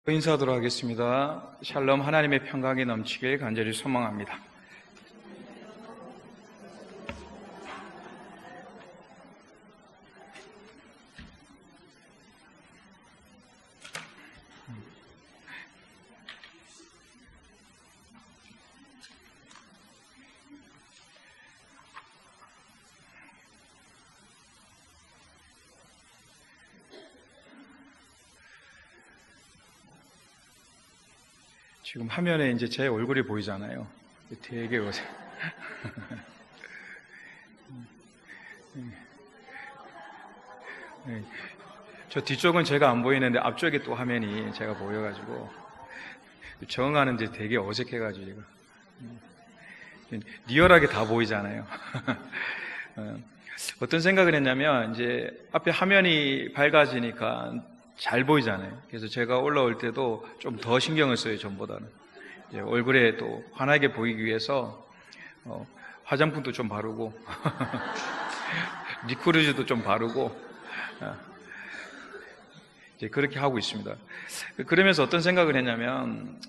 인사하도록 하겠습니다. 샬롬, 하나님의 평강이 넘치길 간절히 소망합니다. 지금 화면에 이제 제 얼굴이 보이잖아요. 되게 어색. 저 뒤쪽은 제가 안 보이는데 앞쪽에 또 화면이 제가 보여가지고 정하는데 되게 어색해가지고 제가 리얼하게 다 보이잖아요. 어떤 생각을 했냐면 이제 앞에 화면이 밝아지니까 잘 보이잖아요. 그래서 제가 올라올 때도 좀 더 신경을 써요, 전보다는. 이제 얼굴에 또 환하게 보이기 위해서 화장품도 좀 바르고 리쿠르즈도 좀 바르고 이제 그렇게 하고 있습니다. 그러면서 어떤 생각을 했냐면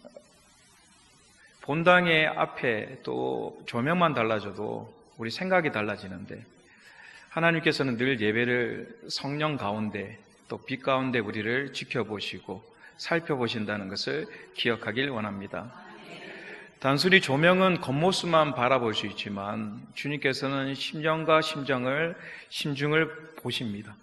본당의 앞에 또 조명만 달라져도 우리 생각이 달라지는데 하나님께서는 늘 예배를 성령 가운데 또 빛 가운데 우리를 지켜보시고 살펴보신다는 것을 기억하길 원합니다. 단순히 조명은 겉모습만 바라볼 수 있지만 주님께서는 심령과 심중을 보십니다.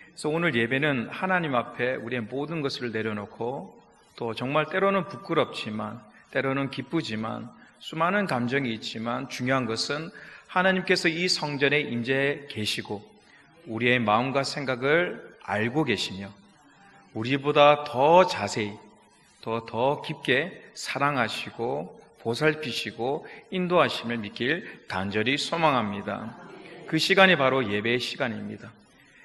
그래서 오늘 예배는 하나님 앞에 우리의 모든 것을 내려놓고 또 정말 때로는 부끄럽지만 때로는 기쁘지만 수많은 감정이 있지만 중요한 것은 하나님께서 이 성전에 임재해 계시고 우리의 마음과 생각을 알고 계시며 우리보다 더 자세히 더 깊게 사랑하시고 보살피시고 인도하심을 믿길 간절히 소망합니다. 그 시간이 바로 예배의 시간입니다.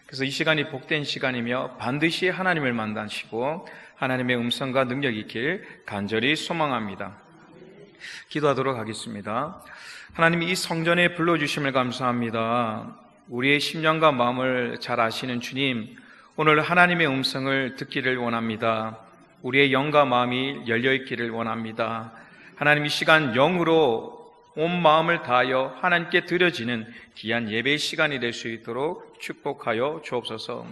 그래서 이 시간이 복된 시간이며 반드시 하나님을 만나시고 하나님의 음성과 능력이 있길 간절히 소망합니다. 기도하도록 하겠습니다. 하나님, 이 성전에 불러주심을 감사합니다. 우리의 심령과 마음을 잘 아시는 주님, 오늘 하나님의 음성을 듣기를 원합니다. 우리의 영과 마음이 열려있기를 원합니다. 하나님, 이 시간 영으로 온 마음을 다하여 하나님께 드려지는 귀한 예배의 시간이 될 수 있도록 축복하여 주옵소서.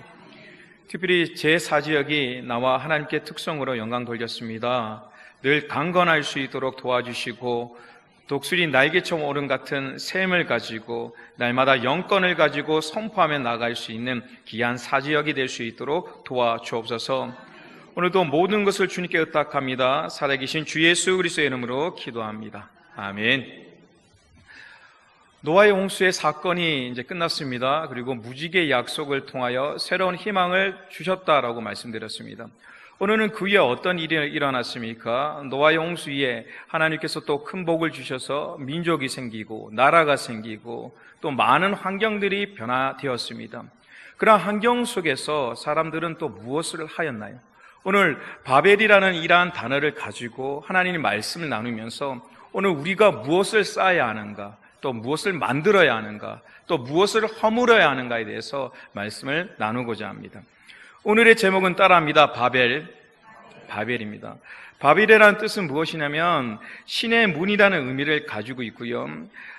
특별히 제4지역이 나와 하나님께 특성으로 영광 돌렸습니다. 늘 강건할 수 있도록 도와주시고 독수리 날개처럼 오름 같은 샘을 가지고 날마다 영권을 가지고 선포하며 나갈 수 있는 귀한 사지역이 될 수 있도록 도와주옵소서. 오늘도 모든 것을 주님께 의탁합니다. 살아계신 주 예수 그리스도의 이름으로 기도합니다. 아멘. 노아의 홍수의 사건이 이제 끝났습니다. 그리고 무지개의 약속을 통하여 새로운 희망을 주셨다라고 말씀드렸습니다. 오늘은 그 위에 어떤 일이 일어났습니까? 노아의 홍수 위에 하나님께서 또 큰 복을 주셔서 민족이 생기고 나라가 생기고 또 많은 환경들이 변화되었습니다. 그러한 환경 속에서 사람들은 또 무엇을 하였나요? 오늘 바벨이라는 이러한 단어를 가지고 하나님의 말씀을 나누면서 오늘 우리가 무엇을 쌓아야 하는가, 또 무엇을 만들어야 하는가, 또 무엇을 허물어야 하는가에 대해서 말씀을 나누고자 합니다. 오늘의 제목은 따라합니다. 바벨입니다. 바벨이라는 뜻은 무엇이냐면 신의 문이라는 의미를 가지고 있고요.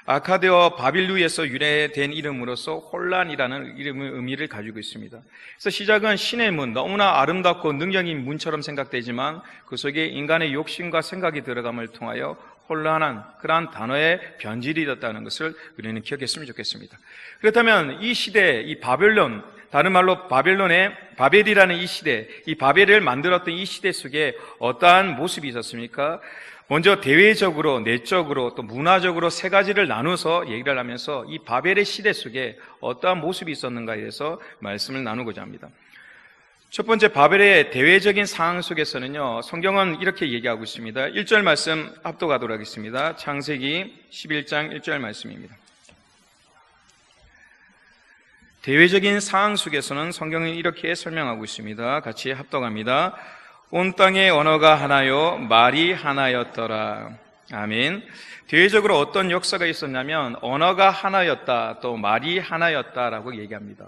아카드와 바빌루에서 유래된 이름으로서 혼란이라는 의미를 가지고 있습니다. 그래서 시작은 신의 문, 너무나 아름답고 능력인 문처럼 생각되지만 그 속에 인간의 욕심과 생각이 들어감을 통하여 혼란한 그러한 단어의 변질이 되었다는 것을 우리는 기억했으면 좋겠습니다. 그렇다면 이 시대, 이 바벨론, 다른 말로 바벨이라는 이 시대, 이 바벨을 만들었던 이 시대 속에 어떠한 모습이 있었습니까? 먼저 대외적으로, 내적으로, 또 문화적으로 세 가지를 나눠서 얘기를 하면서 이 바벨의 시대 속에 어떠한 모습이 있었는가에 대해서 말씀을 나누고자 합니다. 첫 번째, 바벨의 대외적인 상황 속에서는요, 성경은 이렇게 얘기하고 있습니다. 1절 말씀 합독하도록 하겠습니다. 창세기 11장 1절 말씀입니다. 대외적인 상황 속에서는 성경은 이렇게 설명하고 있습니다. 같이 합독합니다. 온 땅의 언어가 하나요, 말이 하나였더라. 아멘. 대외적으로 어떤 역사가 있었냐면 언어가 하나였다, 또 말이 하나였다라고 얘기합니다.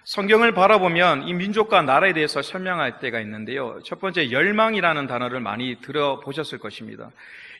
성경을 바라보면 이 민족과 나라에 대해서 설명할 때가 있는데요. 첫 번째, 열망이라는 단어를 많이 들어보셨을 것입니다.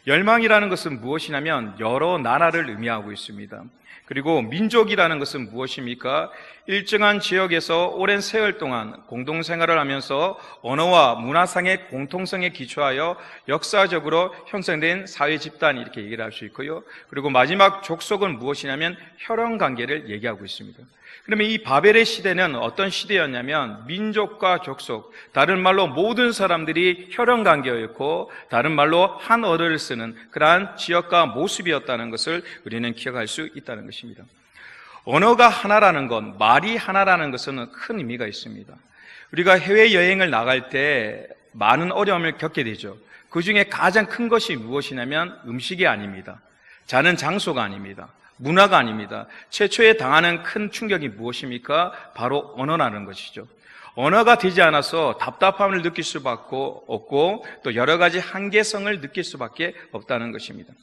열망이라는 것은 무엇이냐면 여러 나라를 의미하고 있습니다. 그리고 민족이라는 것은 무엇입니까? 일정한 지역에서 오랜 세월 동안 공동생활을 하면서 언어와 문화상의 공통성에 기초하여 역사적으로 형성된 사회 집단, 이렇게 얘기를 할 수 있고요. 그리고 마지막 족속은 무엇이냐면 혈연관계를 얘기하고 있습니다. 그러면 이 바벨의 시대는 어떤 시대였냐면 민족과 족속, 다른 말로 모든 사람들이 혈연관계였고 다른 말로 한 언어를 쓰는 그러한 지역과 모습이었다는 것을 우리는 기억할 수 있다는 것입니다. 언어가 하나라는 것, 말이 하나라는 것은 큰 의미가 있습니다. 우리가 해외여행을 나갈 때 많은 어려움을 겪게 되죠. 그 중에 가장 큰 것이 무엇이냐면 음식이 아닙니다. 자는 장소가 아닙니다. 문화가 아닙니다. 최초에 당하는 큰 충격이 무엇입니까? 바로 언어라는 것이죠. 언어가 되지 않아서 답답함을 느낄 수밖에 없고 또 여러 가지 한계성을 느낄 수밖에 없다는 것입니다.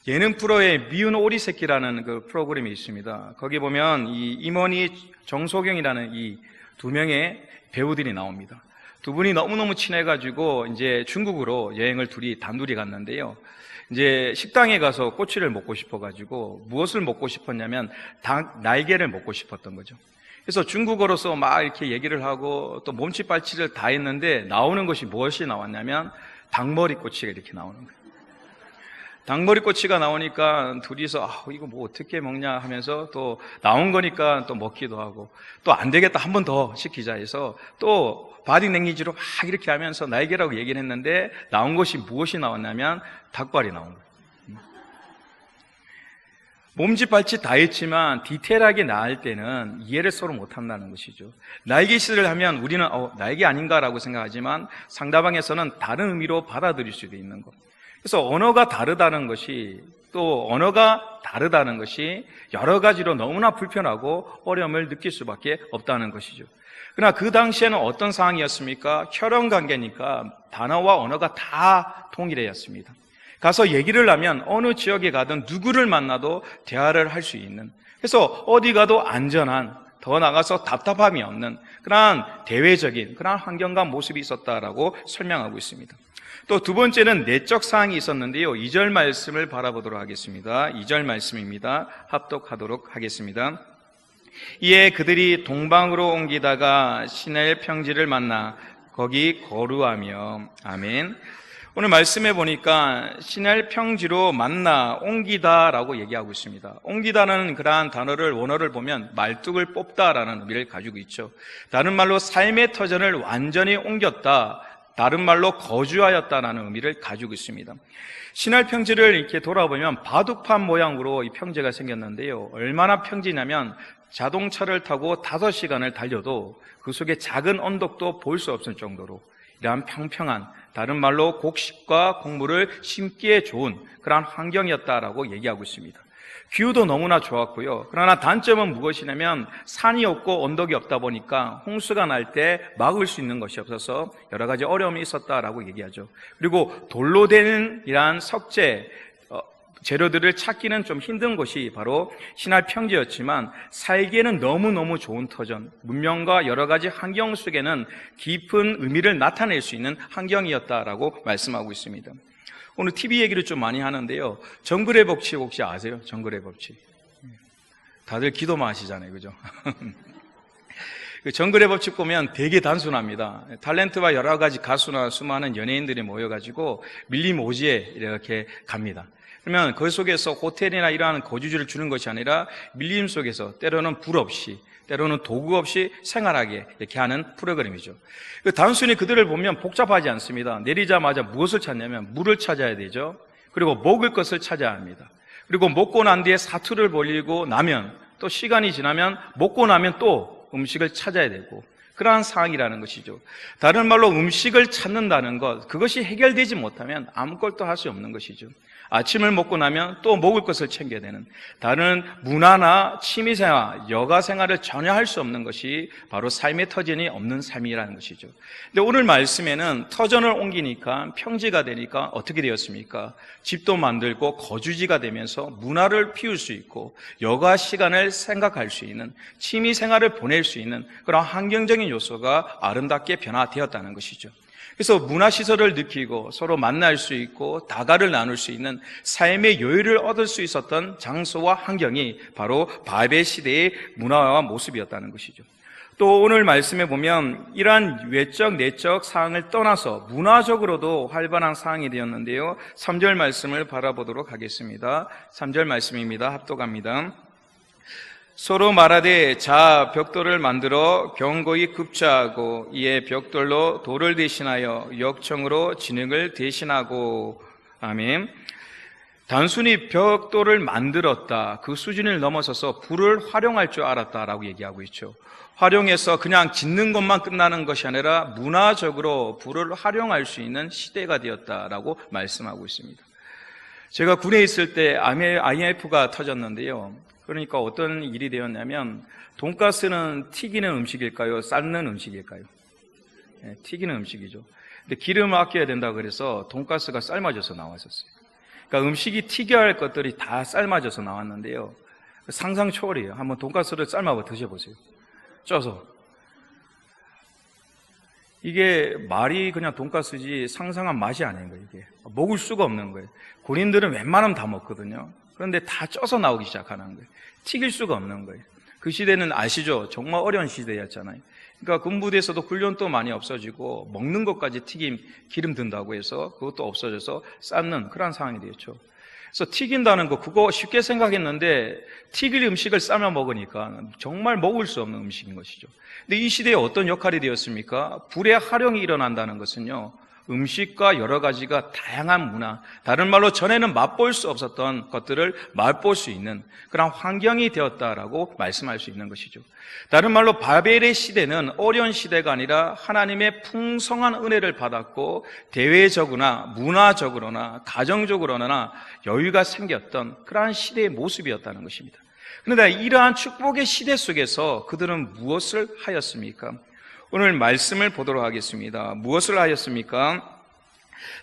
예능 프로의 미운 오리 새끼라는 그 프로그램이 있습니다. 거기 보면 이 임원희, 정소경이라는 이 두 명의 배우들이 나옵니다. 두 분이 너무너무 친해가지고 이제 중국으로 여행을 둘이 단둘이 갔는데요. 이제 식당에 가서 꼬치를 먹고 싶어가지고 무엇을 먹고 싶었냐면 닭 날개를 먹고 싶었던 거죠. 그래서 중국어로서 막 이렇게 얘기를 하고 또 몸치빨치를 다 했는데 나오는 것이 무엇이 나왔냐면 닭머리 꼬치가 이렇게 나오는 거예요. 닭머리 꼬치가 나오니까 둘이서 이거 뭐 어떻게 먹냐 하면서 또 나온 거니까 또 먹기도 하고 또 안 되겠다, 한 번 더 시키자 해서 또 바디랭귀지로 막 이렇게 하면서 날개라고 얘기를 했는데 나온 것이 무엇이 나왔냐면 닭발이 나온 거예요. 몸짓발짓 다 했지만 디테일하게 나을 때는 이해를 서로 못한다는 것이죠. 날개짓을 하면 우리는 날개 아닌가라고 생각하지만 상대방에서는 다른 의미로 받아들일 수도 있는 것. 그래서 언어가 다르다는 것이 여러 가지로 너무나 불편하고 어려움을 느낄 수밖에 없다는 것이죠. 그러나 그 당시에는 어떤 상황이었습니까? 혈연관계니까 단어와 언어가 다 통일이었습니다. 가서 얘기를 하면 어느 지역에 가든 누구를 만나도 대화를 할 수 있는, 그래서 어디 가도 안전한, 더 나가서 답답함이 없는 그러한 대외적인 그러한 환경과 모습이 있었다라고 설명하고 있습니다. 또 두 번째는 내적 사항이 있었는데요. 2절 말씀을 바라보도록 하겠습니다. 2절 말씀입니다. 합독하도록 하겠습니다. 이에 그들이 동방으로 옮기다가 시내 평지를 만나 거기 거루하며. 아멘. 오늘 말씀해 보니까 시내 평지로 만나 옮기다라고 얘기하고 있습니다. 옮기다는 그러한 단어를 원어를 보면 말뚝을 뽑다라는 의미를 가지고 있죠. 다른 말로 삶의 터전을 완전히 옮겼다, 다른 말로 거주하였다라는 의미를 가지고 있습니다. 신할 평지를 이렇게 돌아보면 바둑판 모양으로 이 평지가 생겼는데요. 얼마나 평지냐면 자동차를 타고 5시간을 달려도 그 속에 작은 언덕도 볼 수 없을 정도로 이러한 평평한, 다른 말로 곡식과 곡물을 심기에 좋은 그러한 환경이었다라고 얘기하고 있습니다. 뷰도 너무나 좋았고요. 그러나 단점은 무엇이냐면 산이 없고 언덕이 없다 보니까 홍수가 날 때 막을 수 있는 것이 없어서 여러 가지 어려움이 있었다라고 얘기하죠. 그리고 돌로 된 이러한 석재, 재료들을 찾기는 좀 힘든 곳이 바로 신할 평지였지만 살기에는 너무너무 좋은 터전, 문명과 여러 가지 환경 속에는 깊은 의미를 나타낼 수 있는 환경이었다라고 말씀하고 있습니다. 오늘 TV 얘기를 좀 많이 하는데요. 정글의 법칙 혹시 아세요? 정글의 법칙. 다들 기도만 하시잖아요. 그죠? 그 정글의 법칙 보면 되게 단순합니다. 탤런트와 여러 가지 가수나 수많은 연예인들이 모여가지고 밀림 오지에 이렇게 갑니다. 그러면 그 속에서 호텔이나 이러한 거주지를 주는 것이 아니라 밀림 속에서 때로는 불 없이, 때로는 도구 없이 생활하게 이렇게 하는 프로그램이죠. 단순히 그들을 보면 복잡하지 않습니다. 내리자마자 무엇을 찾냐면 물을 찾아야 되죠. 그리고 먹을 것을 찾아야 합니다. 그리고 먹고 난 뒤에 사투를 벌리고 나면, 또 시간이 지나면 먹고 나면 또 음식을 찾아야 되고, 그러한 상황이라는 것이죠. 다른 말로 음식을 찾는다는 것, 그것이 해결되지 못하면 아무것도 할 수 없는 것이죠. 아침을 먹고 나면 또 먹을 것을 챙겨야 되는, 다른 문화나 취미생활, 여가생활을 전혀 할 수 없는 것이 바로 삶의 터전이 없는 삶이라는 것이죠. 근데 오늘 말씀에는 터전을 옮기니까, 평지가 되니까 어떻게 되었습니까? 집도 만들고 거주지가 되면서 문화를 피울 수 있고 여가 시간을 생각할 수 있는, 취미생활을 보낼 수 있는 그런 환경적인 요소가 아름답게 변화되었다는 것이죠. 그래서 문화시설을 느끼고 서로 만날 수 있고 다가를 나눌 수 있는 삶의 여유를 얻을 수 있었던 장소와 환경이 바로 바벨 시대의 문화와 모습이었다는 것이죠. 또 오늘 말씀에 보면 이러한 외적 내적 사항을 떠나서 문화적으로도 활발한 사항이 되었는데요, 3절 말씀을 바라보도록 하겠습니다. 3절 말씀입니다. 합독합니다. 서로 말하되 자 벽돌을 만들어 견고히 급자하고 이에 벽돌로 돌을 대신하여 역청으로 진흙을 대신하고. 아멘. 단순히 벽돌을 만들었다, 그 수준을 넘어서서 불을 활용할 줄 알았다라고 얘기하고 있죠. 활용해서 그냥 짓는 것만 끝나는 것이 아니라 문화적으로 불을 활용할 수 있는 시대가 되었다라고 말씀하고 있습니다. 제가 군에 있을 때 IMF가 터졌는데요, 그러니까 어떤 일이 되었냐면, 돈가스는 튀기는 음식일까요? 삶는 음식일까요? 네, 튀기는 음식이죠. 근데 기름을 아껴야 된다 그래서 돈가스가 삶아져서 나왔었어요. 그러니까 음식이 튀겨야 할 것들이 다 삶아져서 나왔는데요, 상상 초월이에요. 한번 돈가스를 삶아서 드셔보세요. 쪄서. 이게 말이 그냥 돈가스지 상상한 맛이 아닌 거예요. 이게 먹을 수가 없는 거예요. 군인들은 웬만하면 다 먹거든요. 그런데 다 쪄서 나오기 시작하는 거예요. 튀길 수가 없는 거예요. 그 시대는 아시죠? 정말 어려운 시대였잖아요. 그러니까 군부대에서도 훈련도 많이 없어지고 먹는 것까지 기름 든다고 해서 그것도 없어져서 삶는 그런 상황이 되었죠. 그래서 튀긴다는 거, 그거 쉽게 생각했는데 튀길 음식을 삶아 먹으니까 정말 먹을 수 없는 음식인 것이죠. 근데 이 시대에 어떤 역할이 되었습니까? 불의 활용이 일어난다는 것은요, 음식과 여러 가지가 다양한 문화, 다른 말로 전에는 맛볼 수 없었던 것들을 맛볼 수 있는 그런 환경이 되었다라고 말씀할 수 있는 것이죠. 다른 말로 바벨의 시대는 어려운 시대가 아니라 하나님의 풍성한 은혜를 받았고 대외적으로나 문화적으로나 가정적으로나 여유가 생겼던 그러한 시대의 모습이었다는 것입니다. 그런데 이러한 축복의 시대 속에서 그들은 무엇을 하였습니까? 오늘 말씀을 보도록 하겠습니다. 무엇을 하였습니까?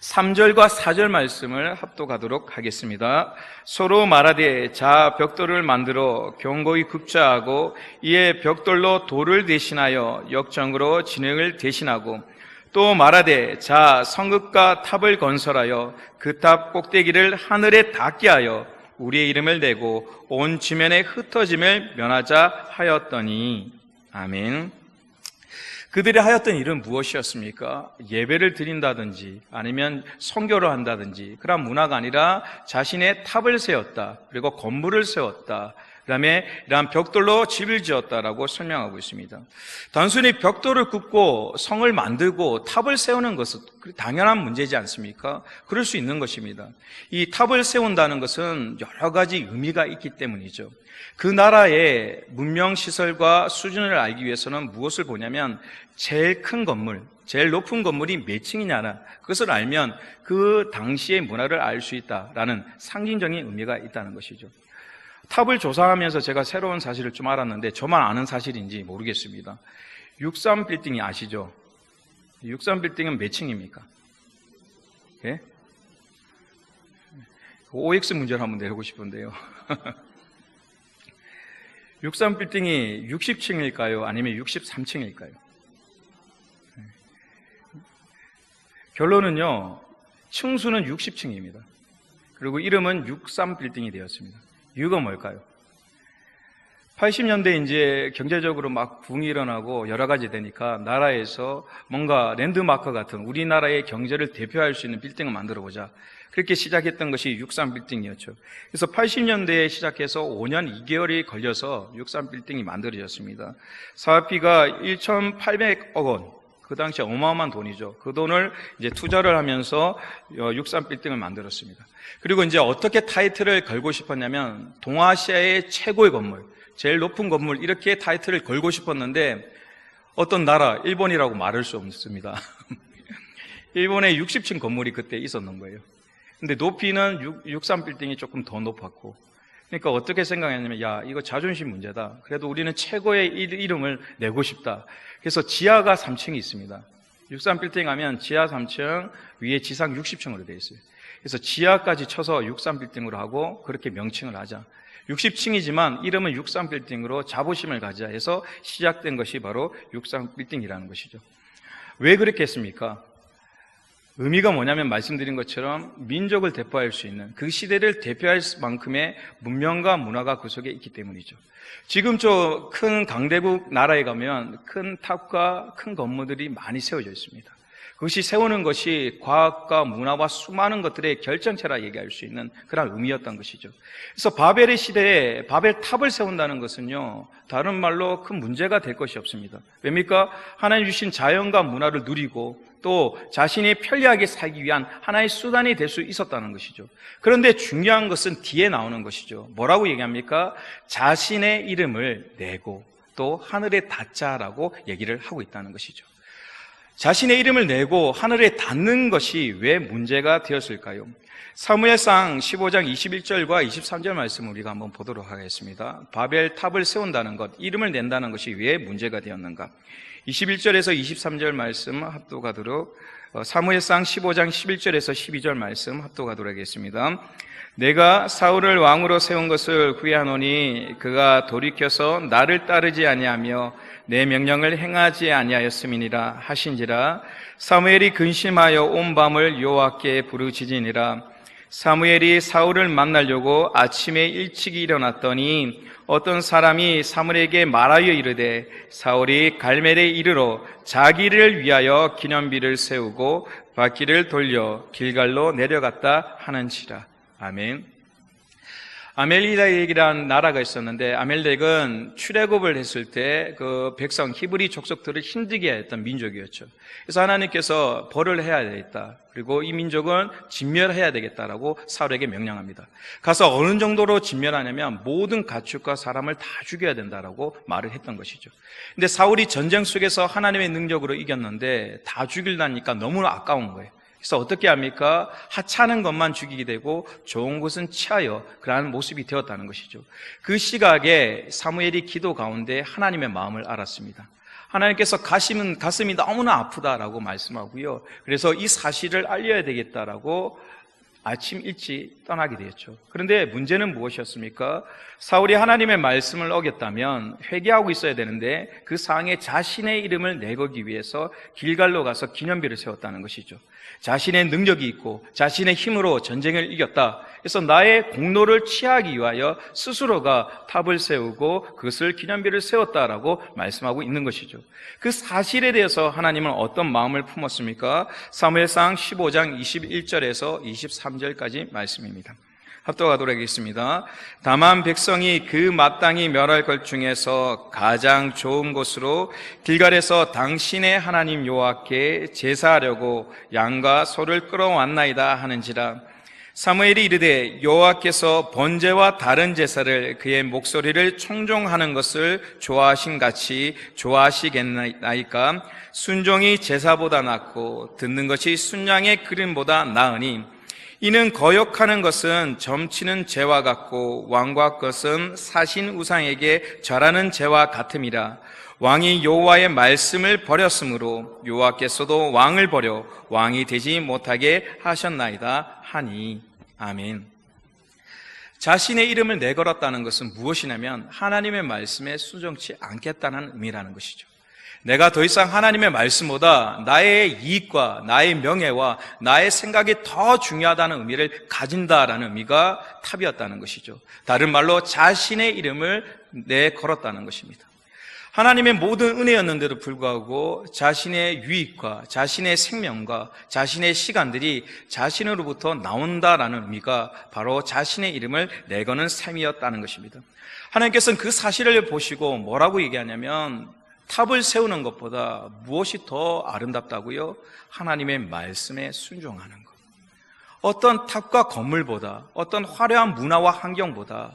3절과 4절 말씀을 합독하도록 하겠습니다. 서로 말하되 자 벽돌을 만들어 견고히 급자하고 이에 벽돌로 돌을 대신하여 역청으로 진흙을 대신하고, 또 말하되 자 성읍과 탑을 건설하여 그 탑 꼭대기를 하늘에 닿게 하여 우리의 이름을 내고 온 지면에 흩어짐을 면하자 하였더니. 아멘. 그들이 하였던 일은 무엇이었습니까? 예배를 드린다든지 아니면 선교를 한다든지 그런 문화가 아니라 자신의 탑을 세웠다, 그리고 건물을 세웠다, 그 다음에 이러한 벽돌로 집을 지었다라고 설명하고 있습니다. 단순히 벽돌을 굽고 성을 만들고 탑을 세우는 것은 당연한 문제지 않습니까? 그럴 수 있는 것입니다. 이 탑을 세운다는 것은 여러 가지 의미가 있기 때문이죠. 그 나라의 문명시설과 수준을 알기 위해서는 무엇을 보냐면 제일 큰 건물, 제일 높은 건물이 몇 층이냐나 그것을 알면 그 당시의 문화를 알 수 있다라는 상징적인 의미가 있다는 것이죠. 탑을 조사하면서 제가 새로운 사실을 좀 알았는데 저만 아는 사실인지 모르겠습니다. 63빌딩이 아시죠? 63빌딩은 몇 층입니까? 예? OX 문제를 한번 내고 싶은데요. 63빌딩이 60층일까요? 아니면 63층일까요? 결론은요, 층수는 60층입니다. 그리고 이름은 63빌딩이 되었습니다. 이유가 뭘까요? 80년대 이제 경제적으로 막 붕이 일어나고 여러 가지 되니까 나라에서 뭔가 랜드마크 같은 우리나라의 경제를 대표할 수 있는 빌딩을 만들어 보자. 그렇게 시작했던 것이 63빌딩이었죠. 그래서 80년대에 시작해서 5년 2개월이 걸려서 63빌딩이 만들어졌습니다. 사업비가 1,800억 원. 그 당시 어마어마한 돈이죠. 그 돈을 이제 투자를 하면서 63빌딩을 만들었습니다. 그리고 이제 어떻게 타이틀을 걸고 싶었냐면 동아시아의 최고의 건물, 제일 높은 건물, 이렇게 타이틀을 걸고 싶었는데 어떤 나라, 일본이라고 말할 수 없습니다. 일본에 60층 건물이 그때 있었는 거예요. 근데 높이는 63빌딩이 조금 더 높았고, 그러니까 어떻게 생각했냐면, 야, 이거 자존심 문제다. 그래도 우리는 최고의 이름을 내고 싶다. 그래서 지하가 3층이 있습니다. 63빌딩 하면 지하 3층, 위에 지상 60층으로 되어 있어요. 그래서 지하까지 쳐서 63빌딩으로 하고 그렇게 명칭을 하자. 60층이지만 이름은 63빌딩으로 자부심을 가지자 해서 시작된 것이 바로 63빌딩이라는 것이죠. 왜 그렇게 했습니까? 의미가 뭐냐면 말씀드린 것처럼 민족을 대표할 수 있는, 그 시대를 대표할 만큼의 문명과 문화가 그 속에 있기 때문이죠. 지금 저 큰 강대국 나라에 가면 큰 탑과 큰 건물들이 많이 세워져 있습니다. 그것이 세우는 것이 과학과 문화와 수많은 것들의 결정체라 얘기할 수 있는 그런 의미였던 것이죠. 그래서 바벨의 시대에 바벨탑을 세운다는 것은요, 다른 말로 큰 문제가 될 것이 없습니다. 왜입니까? 하나님 주신 자연과 문화를 누리고 또 자신이 편리하게 살기 위한 하나의 수단이 될 수 있었다는 것이죠. 그런데 중요한 것은 뒤에 나오는 것이죠. 뭐라고 얘기합니까? 자신의 이름을 내고 또 하늘에 닿자라고 얘기를 하고 있다는 것이죠. 자신의 이름을 내고 하늘에 닿는 것이 왜 문제가 되었을까요? 사무엘상 15장 21절과 23절 말씀을 우리가 한번 보도록 하겠습니다. 바벨 탑을 세운다는 것, 이름을 낸다는 것이 왜 문제가 되었는가? 21절에서 23절 말씀 합독하도록, 사무엘상 15장 11절에서 12절 말씀 합독하도록 하겠습니다. 내가 사울을 왕으로 세운 것을 후회하노니 그가 돌이켜서 나를 따르지 아니하며 내 명령을 행하지 아니하였음이니라 하신지라. 사무엘이 근심하여 온 밤을 여호와께 부르짖으니라. 사무엘이 사울을 만나려고 아침에 일찍 일어났더니 어떤 사람이 사무엘에게 말하여 이르되 사울이 갈멜에 이르러 자기를 위하여 기념비를 세우고 바퀴를 돌려 길갈로 내려갔다 하는지라. 아멘. 아멜렉이라는 나라가 있었는데, 아멜렉은 출애굽을 했을 때 그 백성 히브리 족속들을 힘들게 했던 민족이었죠. 그래서 하나님께서 벌을 해야 되겠다, 그리고 이 민족은 진멸해야 되겠다라고 사울에게 명령합니다. 가서 어느 정도로 진멸하냐면 모든 가축과 사람을 다 죽여야 된다라고 말을 했던 것이죠. 근데 사울이 전쟁 속에서 하나님의 능력으로 이겼는데 다 죽일라니까 너무나 아까운 거예요. 그래서 어떻게 합니까? 하찮은 것만 죽이게 되고 좋은 것은 취하여 그러한 모습이 되었다는 것이죠. 그 시각에 사무엘이 기도 가운데 하나님의 마음을 알았습니다. 하나님께서 가슴이 너무나 아프다라고 말씀하고요. 그래서 이 사실을 알려야 되겠다라고 아침 일찍 떠나게 되었죠. 그런데 문제는 무엇이었습니까? 사울이 하나님의 말씀을 어겼다면 회개하고 있어야 되는데 그 상황에 자신의 이름을 내걸기 위해서 길갈로 가서 기념비를 세웠다는 것이죠. 자신의 능력이 있고 자신의 힘으로 전쟁을 이겼다. 그래서 나의 공로를 취하기 위하여 스스로가 탑을 세우고 그것을 기념비를 세웠다라고 말씀하고 있는 것이죠. 그 사실에 대해서 하나님은 어떤 마음을 품었습니까? 사무엘상 15장 21절에서 23절까지 말씀입니다. 합독하도록 하겠습니다. 다만 백성이 그 마땅히 멸할 것 중에서 가장 좋은 곳으로 길갈에서 당신의 하나님 여호와께 제사하려고 양과 소를 끌어왔나이다 하는지라. 사무엘이 이르되 여호와께서 번제와 다른 제사를 그의 목소리를 청종하는 것을 좋아하신 같이 좋아하시겠나이까? 순종이 제사보다 낫고 듣는 것이 순양의 기름보다 나으니 이는 거역하는 것은 점치는 죄와 같고 왕과 것은 사신 우상에게 절하는 죄와 같음이라. 왕이 여호와의 말씀을 버렸으므로 여호와께서도 왕을 버려 왕이 되지 못하게 하셨나이다 하니. 아멘. 자신의 이름을 내걸었다는 것은 무엇이냐면 하나님의 말씀에 순종치 않겠다는 의미라는 것이죠. 내가 더 이상 하나님의 말씀보다 나의 이익과 나의 명예와 나의 생각이 더 중요하다는 의미를 가진다라는 의미가 탑이었다는 것이죠. 다른 말로 자신의 이름을 내걸었다는 것입니다. 하나님의 모든 은혜였는데도 불구하고 자신의 유익과 자신의 생명과 자신의 시간들이 자신으로부터 나온다라는 의미가 바로 자신의 이름을 내거는 삶이었다는 것입니다. 하나님께서는 그 사실을 보시고 뭐라고 얘기하냐면 탑을 세우는 것보다 무엇이 더 아름답다고요? 하나님의 말씀에 순종하는 것. 어떤 탑과 건물보다, 어떤 화려한 문화와 환경보다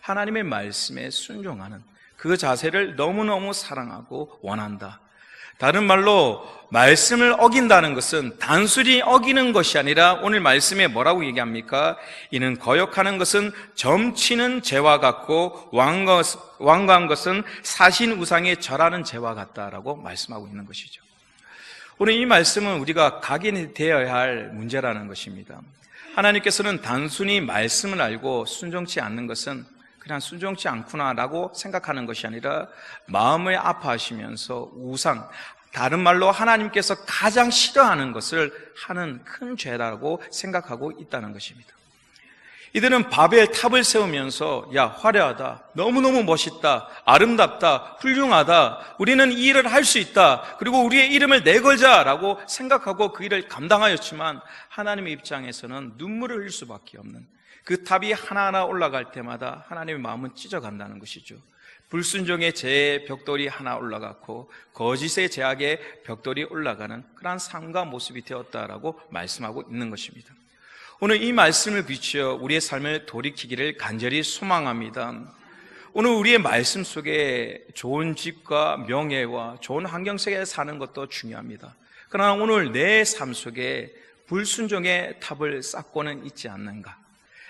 하나님의 말씀에 순종하는 그 자세를 너무너무 사랑하고 원한다. 다른 말로 말씀을 어긴다는 것은 단순히 어기는 것이 아니라 오늘 말씀에 뭐라고 얘기합니까? 이는 거역하는 것은 점치는 죄와 같고 완고한 것은 사신 우상에 절하는 죄와 같다라고 말씀하고 있는 것이죠. 오늘 이 말씀은 우리가 각인되어야 할 문제라는 것입니다. 하나님께서는 단순히 말씀을 알고 순종치 않는 것은 그냥 순종치 않구나라고 생각하는 것이 아니라 마음을 아파하시면서 우상, 다른 말로 하나님께서 가장 싫어하는 것을 하는 큰 죄라고 생각하고 있다는 것입니다. 이들은 바벨 탑을 세우면서 야, 화려하다, 너무너무 멋있다, 아름답다, 훌륭하다, 우리는 이 일을 할 수 있다, 그리고 우리의 이름을 내걸자라고 생각하고 그 일을 감당하였지만 하나님의 입장에서는 눈물을 흘릴 수밖에 없는, 그 탑이 하나하나 올라갈 때마다 하나님의 마음은 찢어간다는 것이죠. 불순종의 죄의 벽돌이 하나 올라갔고 거짓의 죄악의 벽돌이 올라가는 그러한 삶과 모습이 되었다라고 말씀하고 있는 것입니다. 오늘 이 말씀을 비추어 우리의 삶을 돌이키기를 간절히 소망합니다. 오늘 우리의 말씀 속에 좋은 집과 명예와 좋은 환경 속에 사는 것도 중요합니다. 그러나 오늘 내 삶 속에 불순종의 탑을 쌓고는 있지 않는가?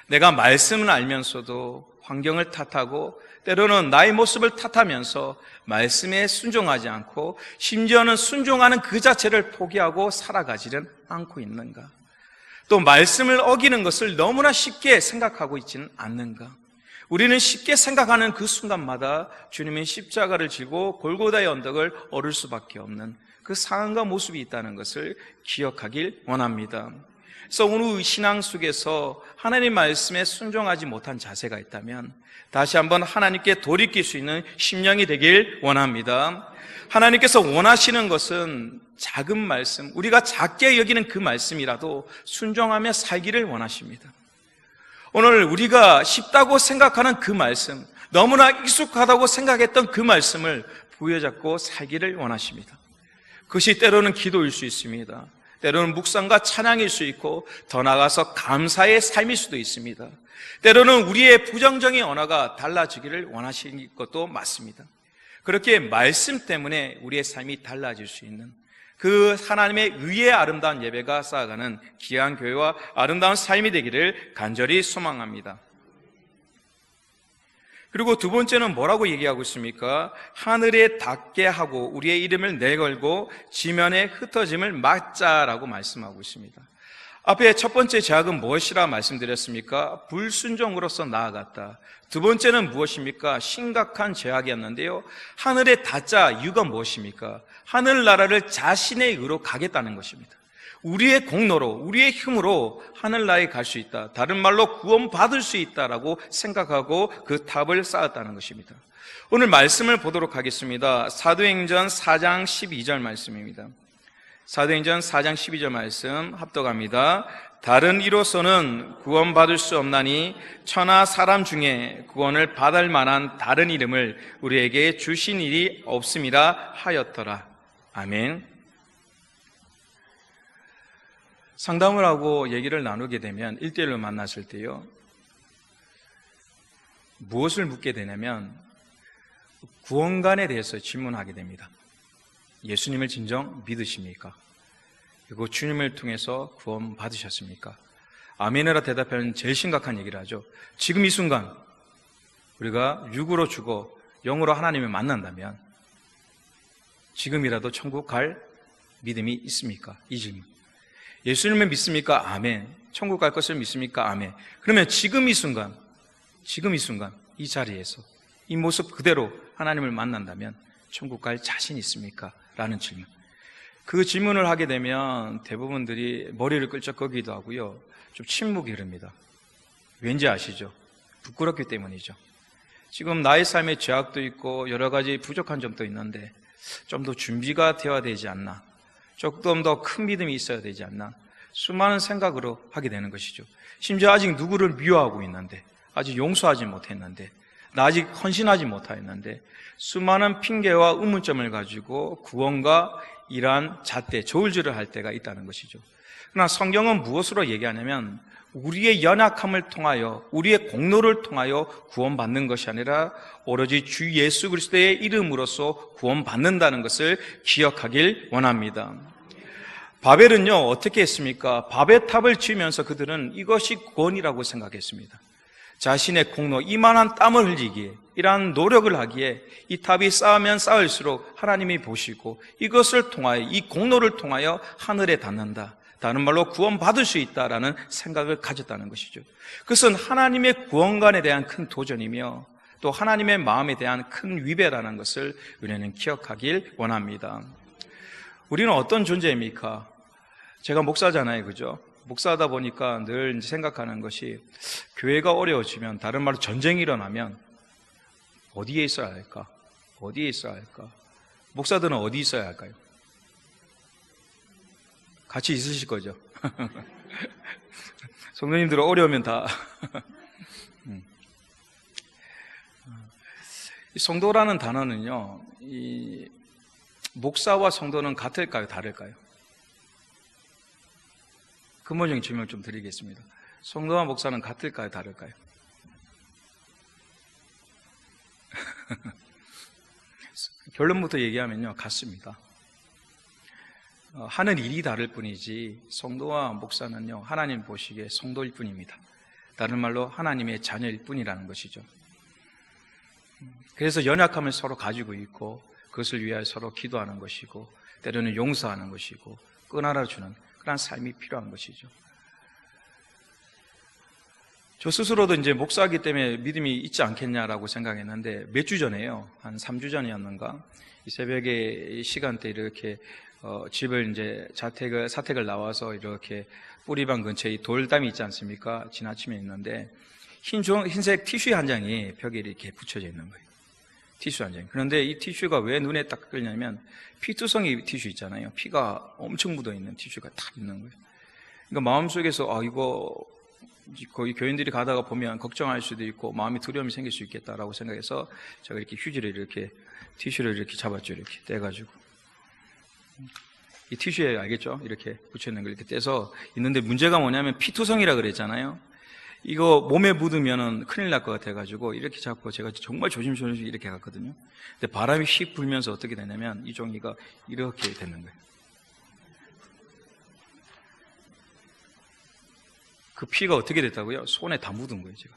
내가 말씀을 알면서도 환경을 탓하고 때로는 나의 모습을 탓하면서 말씀에 순종하지 않고 심지어는 순종하는 그 자체를 포기하고 살아가지는 않고 있는가? 또 말씀을 어기는 것을 너무나 쉽게 생각하고 있지는 않는가? 우리는 쉽게 생각하는 그 순간마다 주님의 십자가를 지고 골고다의 언덕을 오를 수밖에 없는 그 상황과 모습이 있다는 것을 기억하길 원합니다. 그래서 오늘 신앙 속에서 하나님 말씀에 순종하지 못한 자세가 있다면 다시 한번 하나님께 돌이킬 수 있는 심령이 되길 원합니다. 하나님께서 원하시는 것은 작은 말씀, 우리가 작게 여기는 그 말씀이라도 순종하며 살기를 원하십니다. 오늘 우리가 쉽다고 생각하는 그 말씀, 너무나 익숙하다고 생각했던 그 말씀을 부여잡고 살기를 원하십니다. 그것이 때로는 기도일 수 있습니다. 때로는 묵상과 찬양일 수 있고 더 나아가서 감사의 삶일 수도 있습니다. 때로는 우리의 부정적인 언어가 달라지기를 원하시는 것도 맞습니다. 그렇게 말씀 때문에 우리의 삶이 달라질 수 있는 그 하나님의 의의 아름다운 예배가 쌓아가는 귀한 교회와 아름다운 삶이 되기를 간절히 소망합니다. 그리고 두 번째는 뭐라고 얘기하고 있습니까? 하늘에 닿게 하고 우리의 이름을 내걸고 지면에 흩어짐을 막자라고 말씀하고 있습니다. 앞에 첫 번째 죄악은 무엇이라 말씀드렸습니까? 불순종으로서 나아갔다. 두 번째는 무엇입니까? 심각한 죄악이었는데요. 하늘에 닿자 이유가 무엇입니까? 하늘나라를 자신의 의로 가겠다는 것입니다. 우리의 공로로, 우리의 힘으로 하늘나라에 갈 수 있다. 다른 말로 구원받을 수 있다라고 생각하고 그 탑을 쌓았다는 것입니다. 오늘 말씀을 보도록 하겠습니다. 사도행전 4장 12절 말씀입니다. 사도행전 4장 12절 말씀 합독합니다. 다른 이로서는 구원받을 수 없나니 천하 사람 중에 구원을 받을 만한 다른 이름을 우리에게 주신 일이 없음이라 하였더라. 아멘. 상담을 하고 얘기를 나누게 되면 1대1로 만났을 때요, 무엇을 묻게 되냐면 구원관에 대해서 질문하게 됩니다. 예수님을 진정 믿으십니까? 그리고 주님을 통해서 구원 받으셨습니까? 아멘이라 대답하는 제일 심각한 얘기를 하죠. 지금 이 순간 우리가 육으로 죽어 영으로 하나님을 만난다면 지금이라도 천국 갈 믿음이 있습니까? 이 질문. 예수님을 믿습니까? 아멘. 천국 갈 것을 믿습니까? 아멘. 그러면 지금 이 순간 이 자리에서 이 모습 그대로 하나님을 만난다면 천국 갈 자신 있습니까? 라는 질문. 그 질문을 하게 되면 대부분들이 머리를 끌적거리기도 하고요, 좀 침묵이 흐릅니다. 왠지 아시죠? 부끄럽기 때문이죠. 지금 나의 삶에 죄악도 있고 여러 가지 부족한 점도 있는데 좀 더 준비가 되어야 되지 않나, 조금 더 큰 믿음이 있어야 되지 않나, 수많은 생각으로 하게 되는 것이죠. 심지어 아직 누구를 미워하고 있는데, 아직 용서하지 못했는데, 나 아직 헌신하지 못하였는데 수많은 핑계와 의문점을 가지고 구원과 이러한 잣대, 저울질을 할 때가 있다는 것이죠. 그러나 성경은 무엇으로 얘기하냐면 우리의 연약함을 통하여, 우리의 공로를 통하여 구원받는 것이 아니라 오로지 주 예수 그리스도의 이름으로써 구원받는다는 것을 기억하길 원합니다. 바벨은요, 어떻게 했습니까? 바벨 탑을 지으면서 그들은 이것이 구원이라고 생각했습니다. 자신의 공로, 이만한 땀을 흘리기에, 이러한 노력을 하기에 이 탑이 쌓으면 쌓을수록 하나님이 보시고 이것을 통하여, 이 공로를 통하여 하늘에 닿는다. 다른 말로 구원받을 수 있다라는 생각을 가졌다는 것이죠. 그것은 하나님의 구원관에 대한 큰 도전이며 또 하나님의 마음에 대한 큰 위배라는 것을 우리는 기억하길 원합니다. 우리는 어떤 존재입니까? 제가 목사잖아요, 그죠? 목사하다 보니까 늘 생각하는 것이 교회가 어려워지면, 다른 말로 전쟁이 일어나면 어디에 있어야 할까? 어디에 있어야 할까? 목사들은 어디 있어야 할까요? 같이 있으실 거죠? 성도님들은 어려우면 다 성도라는 단어는요, 이 목사와 성도는 같을까요? 다를까요? 근본적인 질문을 좀 드리겠습니다. 성도와 목사는 같을까요? 다를까요? 결론부터 얘기하면요, 같습니다. 하는 일이 다를 뿐이지 성도와 목사는요, 하나님 보시기에 성도일 뿐입니다. 다른 말로 하나님의 자녀일 뿐이라는 것이죠. 그래서 연약함을 서로 가지고 있고 그것을 위하여 서로 기도하는 것이고 때로는 용서하는 것이고 끈알아주는 그런 삶이 필요한 것이죠. 저 스스로도 이제 목사이기 때문에 믿음이 있지 않겠냐라고 생각했는데 몇 주 전에요, 한 3주 전이었는가, 이 새벽에 시간대 이렇게 집을 이제 사택을 나와서 이렇게 뿌리방 근처에 이 돌담이 있지 않습니까? 지나치면 있는데 흰색 티슈 한 장이 벽에 이렇게 붙여져 있는 거예요. 티슈 한 장. 그런데 이 티슈가 왜 눈에 딱 끌냐면 피투성이 티슈 있잖아요. 피가 엄청 묻어 있는 티슈가 딱 있는 거예요. 그러니까 마음속에서 이거 거의 교인들이 가다가 보면 걱정할 수도 있고 마음이 두려움이 생길 수 있겠다라고 생각해서 제가 이렇게 휴지를 이렇게 티슈를 이렇게 잡았죠. 이렇게 떼가지고 이 티슈에 알겠죠? 이렇게 붙여있는 걸 이렇게 떼서 있는데 문제가 뭐냐면 피투성이라 그랬잖아요. 이거 몸에 묻으면 큰일 날 것 같아가지고 이렇게 잡고 제가 정말 조심조심 이렇게 갔거든요. 근데 바람이 휙 불면서 어떻게 되냐면 이 종이가 이렇게 되는 거예요. 그 피가 어떻게 됐다고요? 손에 다 묻은 거예요, 제가.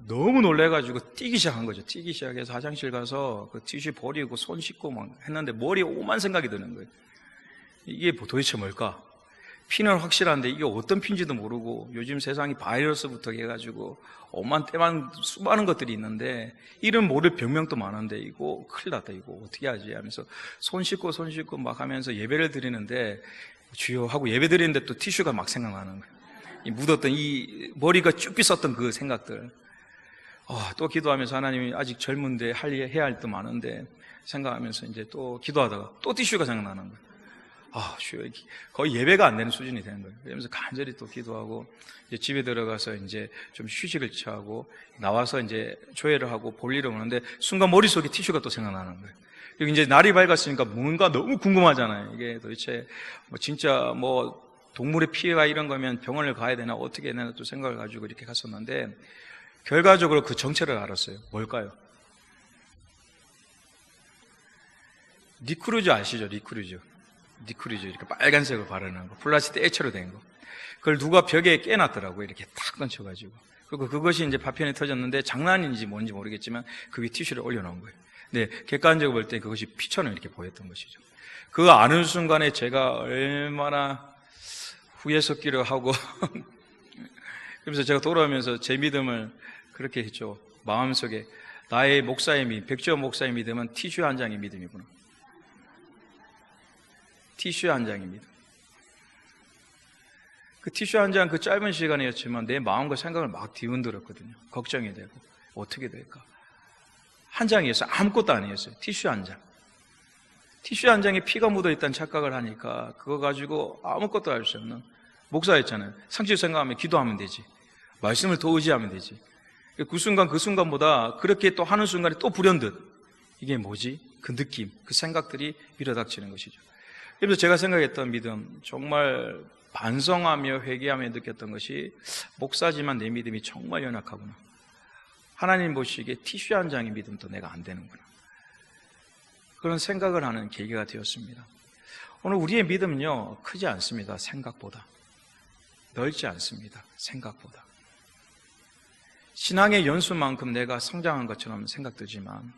너무 놀래가지고 뛰기 시작한 거죠. 뛰기 시작해서 화장실 가서 그 티슈 버리고 손 씻고 막 했는데 머리에 오만 생각이 드는 거예요. 이게 도대체 뭘까? 피는 확실한데 이게 어떤 피인지도 모르고 요즘 세상이 바이러스부터 해가지고 오만 때만 수많은 것들이 있는데 이름 모를 병명도 많은데 이거 큰일 났다, 이거 어떻게 하지 하면서 손 씻고 막 하면서 예배를 드리는데 주여 하고 예배 드리는데 또 티슈가 막 생각나는 거예요. 이 묻었던 이 머리가 쭉 빗었던 그 생각들. 또 기도하면서 하나님이 아직 젊은데 해야 할 일도 많은데 생각하면서 이제 또 기도하다가 또 티슈가 생각나는 거예요. 주여, 거의 예배가 안 되는 수준이 되는 거예요. 그러면서 간절히 또 기도하고 이제 집에 들어가서 이제 좀 휴식을 취하고 나와서 이제 조회를 하고 볼 일을 오는데 순간 머릿속에 티슈가 또 생각나는 거예요. 그리고 이제 날이 밝았으니까 뭔가 너무 궁금하잖아요. 이게 도대체 진짜 동물의 피해가 이런 거면 병원을 가야 되나 어떻게 해야 되나 또 생각을 가지고 이렇게 갔었는데 결과적으로 그 정체를 알았어요. 뭘까요? 니크루즈 아시죠? 니크루즈 이렇게 빨간색으로 바르는 거, 플라스틱 액체로 된 거. 그걸 누가 벽에 깨놨더라고요. 이렇게 탁 던져가지고. 그리고 그것이 이제 파편이 터졌는데 장난인지 뭔지 모르겠지만 그 위에 티슈를 올려놓은 거예요. 근데 객관적으로 볼 때 그것이 피처럼 이렇게 보였던 것이죠. 그거 아는 순간에 제가 얼마나 후회 섞기를 하고 그래서 제가 돌아오면서 제 믿음을 그렇게 했죠. 마음속에 나의 목사의 믿음, 백지호 목사의 믿음은 티슈 한 장의 믿음이구나. 티슈 한 장입니다. 그 티슈 한 장 그 짧은 시간이었지만 내 마음과 생각을 막 뒤흔들었거든요. 걱정이 되고 어떻게 될까? 한 장이었어요. 아무것도 아니었어요. 티슈 한 장. 티슈 한 장에 피가 묻어있다는 착각을 하니까 그거 가지고 아무것도 할 수 없는 목사였잖아요. 상식 생각하면 기도하면 되지. 말씀을 더 의지하면 되지. 그 순간보다 그렇게 또 하는 순간에 또 불현듯 이게 뭐지? 그 느낌, 그 생각들이 밀어닥치는 것이죠. 그래서 제가 생각했던 믿음, 정말 반성하며 회개하며 느꼈던 것이, 목사지만 내 믿음이 정말 연약하구나. 하나님 보시기에 티슈 한 장의 믿음도 내가 안 되는구나. 그런 생각을 하는 계기가 되었습니다. 오늘 우리의 믿음은요, 크지 않습니다. 생각보다. 넓지 않습니다. 생각보다. 신앙의 연수만큼 내가 성장한 것처럼 생각되지만,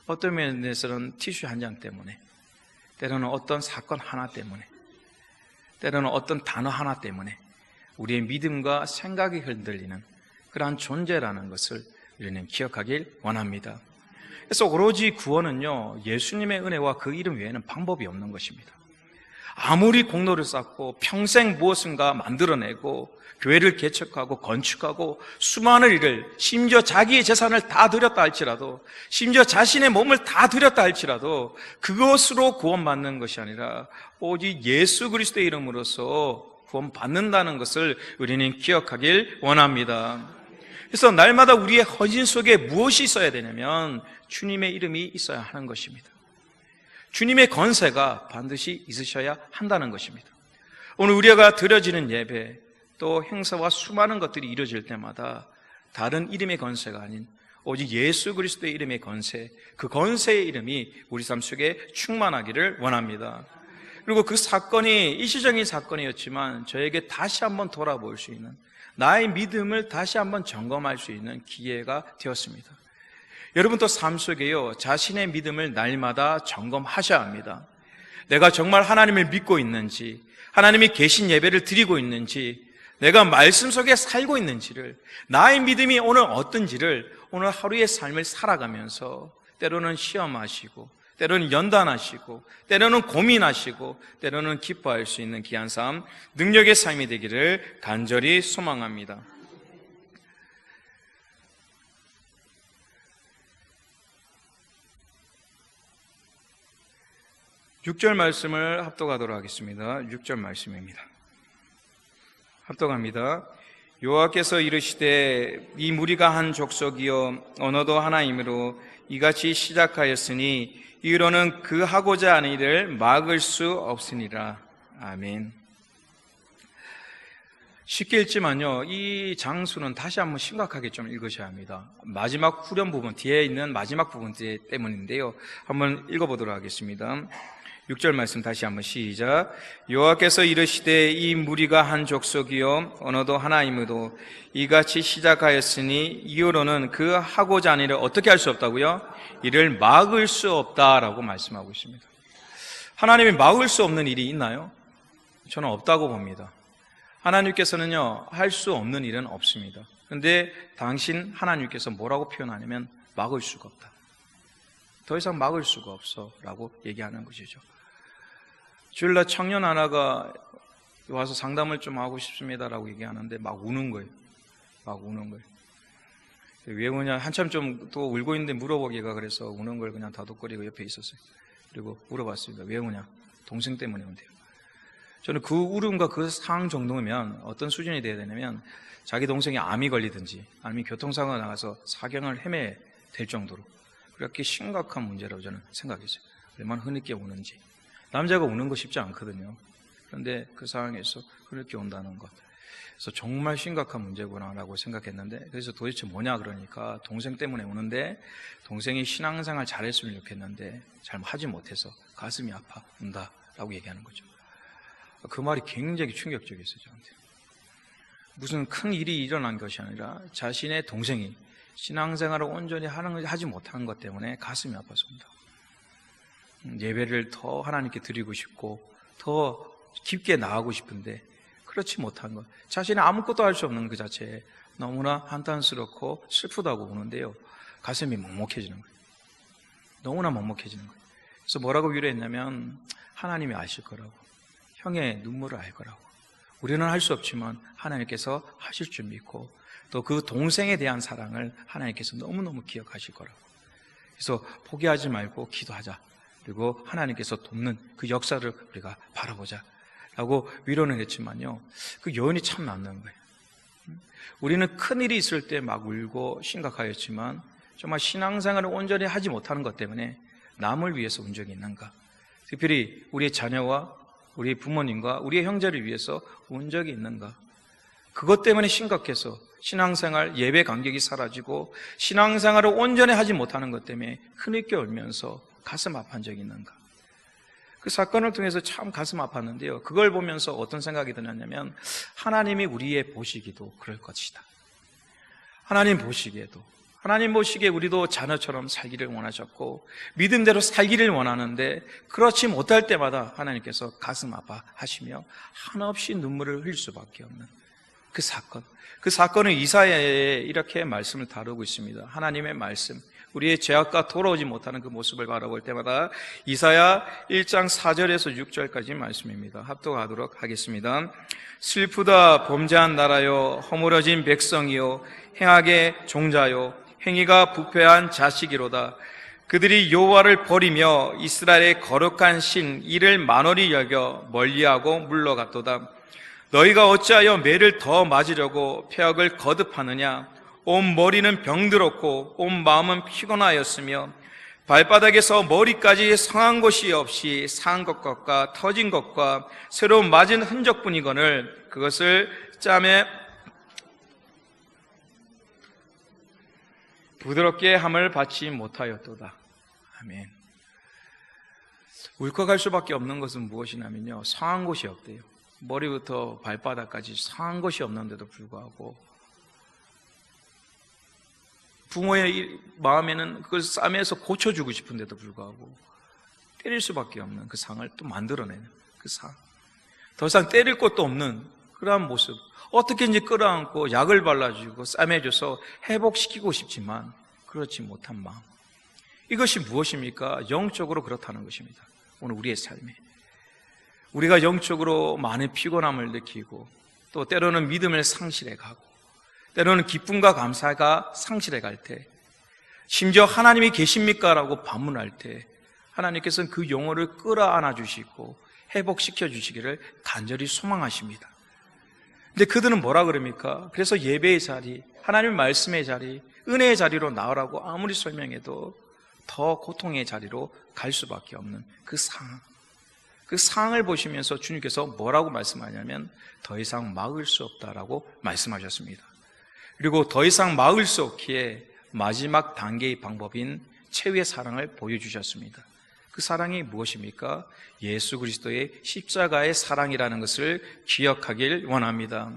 어떤 면에서는 티슈 한 장 때문에, 때로는 어떤 사건 하나 때문에, 때로는 어떤 단어 하나 때문에 우리의 믿음과 생각이 흔들리는 그러한 존재라는 것을 우리는 기억하길 원합니다. 그래서 오로지 구원은요, 예수님의 은혜와 그 이름 외에는 방법이 없는 것입니다. 아무리 공로를 쌓고 평생 무엇인가 만들어내고 교회를 개척하고 건축하고 수많은 일을, 심지어 자기의 재산을 다 드렸다 할지라도, 심지어 자신의 몸을 다 드렸다 할지라도 그것으로 구원받는 것이 아니라 오직 예수 그리스도의 이름으로서 구원받는다는 것을 우리는 기억하길 원합니다. 그래서 날마다 우리의 헌신 속에 무엇이 있어야 되냐면 주님의 이름이 있어야 하는 것입니다. 주님의 권세가 반드시 있으셔야 한다는 것입니다. 오늘 우리가 드려지는 예배, 또 행사와 수많은 것들이 이루어질 때마다 다른 이름의 권세가 아닌 오직 예수 그리스도의 이름의 권세, 그 권세의 이름이 우리 삶 속에 충만하기를 원합니다. 그리고 그 사건이 일시적인 사건이었지만 저에게 다시 한번 돌아볼 수 있는, 나의 믿음을 다시 한번 점검할 수 있는 기회가 되었습니다. 여러분도 삶 속에요, 자신의 믿음을 날마다 점검하셔야 합니다. 내가 정말 하나님을 믿고 있는지, 하나님이 계신 예배를 드리고 있는지, 내가 말씀 속에 살고 있는지를, 나의 믿음이 오늘 어떤지를 오늘 하루의 삶을 살아가면서 때로는 시험하시고, 때로는 연단하시고, 때로는 고민하시고, 때로는 기뻐할 수 있는 귀한 삶, 능력의 삶이 되기를 간절히 소망합니다. 육 절 말씀을 합독하도록 하겠습니다. 6절 말씀입니다. 합독합니다. 여호와께서 이르시되 이 무리가 한 족속이요 언어도 하나이므로 이같이 시작하였으니 이후로는 그 하고자 하는 일을 막을 수 없으니라. 아멘. 쉽게 읽지만요, 이 장수는 다시 한번 심각하게 좀 읽으셔야 합니다. 마지막 후렴 부분, 뒤에 있는 마지막 부분 때문인데요. 한번 읽어보도록 하겠습니다. 6절 말씀 다시 한번 시작. 여호와께서 이르시되 이 무리가 한 족속이요 언어도 하나이므로 이같이 시작하였으니 이후로는 그 하고자 하는 일을 어떻게 할 수 없다고요? 이를 막을 수 없다라고 말씀하고 있습니다. 하나님이 막을 수 없는 일이 있나요? 저는 없다고 봅니다. 하나님께서는요, 할 수 없는 일은 없습니다. 그런데 당신 하나님께서 뭐라고 표현하냐면 막을 수가 없다. 더 이상 막을 수가 없어 라고 얘기하는 것이죠. 주일날 청년 하나가 와서 상담을 좀 하고 싶습니다라고 얘기하는데 막 우는 거예요. 막 우는 거예요. 왜 우냐? 한참 좀 또 울고 있는데 물어보기가 그래서 우는 걸 그냥 다독거리고 옆에 있었어요. 그리고 물어봤습니다. 왜 우냐? 동생 때문에 운대요. 저는 그 울음과 그 상황 정도면 어떤 수준이 돼야 되냐면 자기 동생이 암이 걸리든지 아니면 교통사고가 나가서 사경을 헤매야 될 정도로 그렇게 심각한 문제라고 저는 생각했어요. 얼마나 흐느끼 우는지. 남자가 우는 거 쉽지 않거든요. 그런데 그 상황에서 흐느끼 운다는 것, 그래서 정말 심각한 문제구나라고 생각했는데, 그래서 도대체 뭐냐 그러니까 동생 때문에 우는데 동생이 신앙생활 잘했으면 좋겠는데 잘 하지 못해서 가슴이 아파 운다라고 얘기하는 거죠. 그 말이 굉장히 충격적이었어요, 저한테. 무슨 큰 일이 일어난 것이 아니라 자신의 동생이 신앙생활을 온전히 하지 못한 것 때문에 가슴이 아파서 운다. 예배를 더 하나님께 드리고 싶고 더 깊게 나아가고 싶은데 그렇지 못한 것, 자신이 아무것도 할 수 없는 그 자체에 너무나 한탄스럽고 슬프다고 보는데요, 가슴이 먹먹해지는 거예요. 너무나 먹먹해지는 거예요. 그래서 뭐라고 위로했냐면 하나님이 아실 거라고, 형의 눈물을 알 거라고, 우리는 할 수 없지만 하나님께서 하실 줄 믿고 또 그 동생에 대한 사랑을 하나님께서 너무너무 기억하실 거라고, 그래서 포기하지 말고 기도하자, 그리고 하나님께서 돕는 그 역사를 우리가 바라보자 라고 위로는 했지만요, 그 여운이 참 남는 거예요. 우리는 큰일이 있을 때 막 울고 심각하였지만 정말 신앙생활을 온전히 하지 못하는 것 때문에 남을 위해서 운 적이 있는가? 특별히 우리의 자녀와 우리 부모님과 우리의 형제를 위해서 운 적이 있는가? 그것 때문에 심각해서 신앙생활, 예배 간격이 사라지고 신앙생활을 온전히 하지 못하는 것 때문에 크니껴 울면서 가슴 아픈 적이 있는가? 그 사건을 통해서 참 가슴 아팠는데요, 그걸 보면서 어떤 생각이 드냐면 하나님이 우리의 보시기도 그럴 것이다. 하나님 보시기에 우리도 자녀처럼 살기를 원하셨고 믿음대로 살기를 원하는데 그렇지 못할 때마다 하나님께서 가슴 아파하시며 한없이 눈물을 흘릴 수밖에 없는 그 사건은 이사야에 이렇게 말씀을 다루고 있습니다. 하나님의 말씀, 우리의 죄악과 돌아오지 못하는 그 모습을 바라볼 때마다 이사야 1장 4절에서 6절까지 말씀입니다. 합독하도록 하겠습니다. 슬프다 범죄한 나라요, 허물어진 백성이요, 행악의 종자요, 행위가 부패한 자식이로다. 그들이 여호와를 버리며 이스라엘의 거룩한 신 이를 만홀히 여겨 멀리하고 물러갔도다. 너희가 어찌하여 매를 더 맞으려고 폐역을 거듭하느냐? 온 머리는 병들었고 온 마음은 피곤하였으며 발바닥에서 머리까지 상한 곳이 없이 상한 것과 터진 것과 새로 맞은 흔적뿐이거늘 그것을 짬에 부드럽게 함을 받지 못하였도다. 아멘. 울컥할 수밖에 없는 것은 무엇이냐면요, 상한 곳이 없대요. 머리부터 발바닥까지 상한 것이 없는데도 불구하고 부모의 마음에는 그걸 싸매서 고쳐주고 싶은데도 불구하고 때릴 수밖에 없는 그 상을 또 만들어내는 그 상, 더 이상 때릴 것도 없는 그러한 모습, 어떻게든지 끌어안고 약을 발라주고 싸매줘서 회복시키고 싶지만 그렇지 못한 마음, 이것이 무엇입니까? 영적으로 그렇다는 것입니다. 오늘 우리의 삶에 우리가 영적으로 많은 피곤함을 느끼고 또 때로는 믿음을 상실해가고 때로는 기쁨과 감사가 상실해갈 때, 심지어 하나님이 계십니까? 라고 반문할 때 하나님께서는 그 영혼을 끌어안아 주시고 회복시켜 주시기를 간절히 소망하십니다. 근데 그들은 뭐라 그럽니까? 그래서 예배의 자리, 하나님 말씀의 자리, 은혜의 자리로 나오라고 아무리 설명해도 더 고통의 자리로 갈 수밖에 없는 그 상황, 그 상황을 보시면서 주님께서 뭐라고 말씀하냐면 더 이상 막을 수 없다라고 말씀하셨습니다. 그리고 더 이상 막을 수 없기에 마지막 단계의 방법인 최후의 사랑을 보여주셨습니다. 그 사랑이 무엇입니까? 예수 그리스도의 십자가의 사랑이라는 것을 기억하길 원합니다.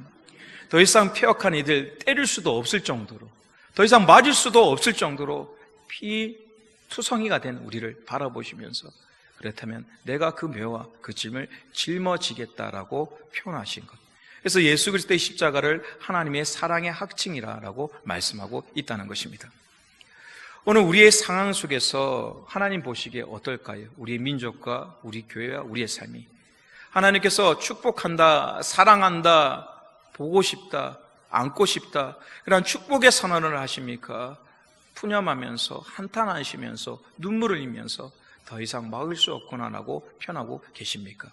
더 이상 폐역한 이들 때릴 수도 없을 정도로, 더 이상 맞을 수도 없을 정도로 피투성이가 된 우리를 바라보시면서 그렇다면 내가 그 매와 그 짐을 짊어지겠다라고 표현하신 것, 그래서 예수 그리스도의 십자가를 하나님의 사랑의 확증이라고 말씀하고 있다는 것입니다. 오늘 우리의 상황 속에서 하나님 보시기에 어떨까요? 우리의 민족과 우리 교회와 우리의 삶이 하나님께서 축복한다, 사랑한다, 보고 싶다, 안고 싶다, 그런 축복의 선언을 하십니까? 푸념하면서 한탄하시면서 눈물을 흘리면서 더 이상 막을 수 없구나라고 표현하고 계십니까?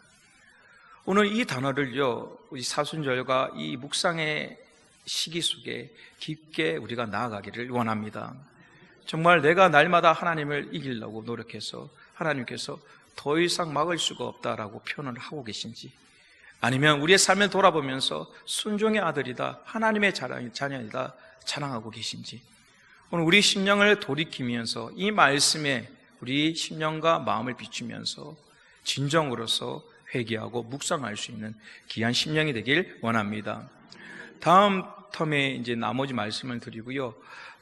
오늘 이 단어를요, 우리 사순절과 이 묵상의 시기 속에 깊게 우리가 나아가기를 원합니다. 정말 내가 날마다 하나님을 이기려고 노력해서 하나님께서 더 이상 막을 수가 없다라고 표현을 하고 계신지, 아니면 우리의 삶을 돌아보면서 순종의 아들이다, 하나님의 자녀이다 자랑하고 계신지, 오늘 우리 심령을 돌이키면서 이 말씀에 우리 심령과 마음을 비추면서 진정으로서 회개하고 묵상할 수 있는 귀한 심령이 되길 원합니다. 다음 텀에 이제 나머지 말씀을 드리고요,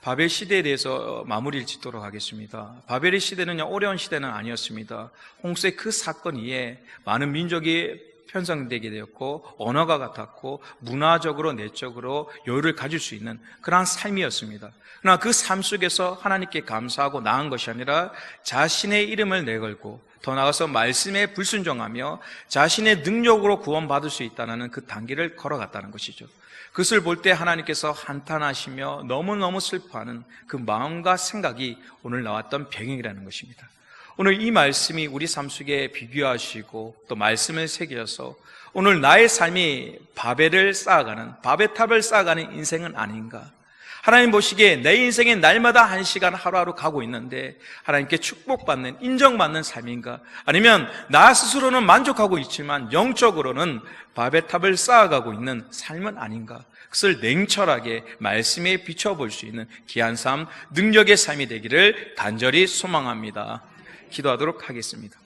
바벨 시대에 대해서 마무리를 짓도록 하겠습니다. 바벨의 시대는요, 어려운 시대는 아니었습니다. 홍수의 그 사건 이후에 많은 민족이 편성되게 되었고 언어가 같았고 문화적으로 내적으로 여유를 가질 수 있는 그러한 삶이었습니다. 그러나 그 삶 속에서 하나님께 감사하고 나은 것이 아니라 자신의 이름을 내걸고 더 나아가서 말씀에 불순종하며 자신의 능력으로 구원받을 수 있다는 그 단계를 걸어갔다는 것이죠. 그것을 볼 때 하나님께서 한탄하시며 너무너무 슬퍼하는 그 마음과 생각이 오늘 나왔던 배경이라는 것입니다. 오늘 이 말씀이 우리 삶 속에 비교하시고 또 말씀을 새겨서 오늘 나의 삶이 바벨을 쌓아가는, 바벨탑을 쌓아가는 인생은 아닌가, 하나님 보시기에 내 인생의 날마다 한 시간 하루하루 가고 있는데 하나님께 축복받는, 인정받는 삶인가? 아니면 나 스스로는 만족하고 있지만 영적으로는 바벨 탑을 쌓아가고 있는 삶은 아닌가? 그것을 냉철하게 말씀에 비춰볼 수 있는 귀한 삶, 능력의 삶이 되기를 간절히 소망합니다. 기도하도록 하겠습니다.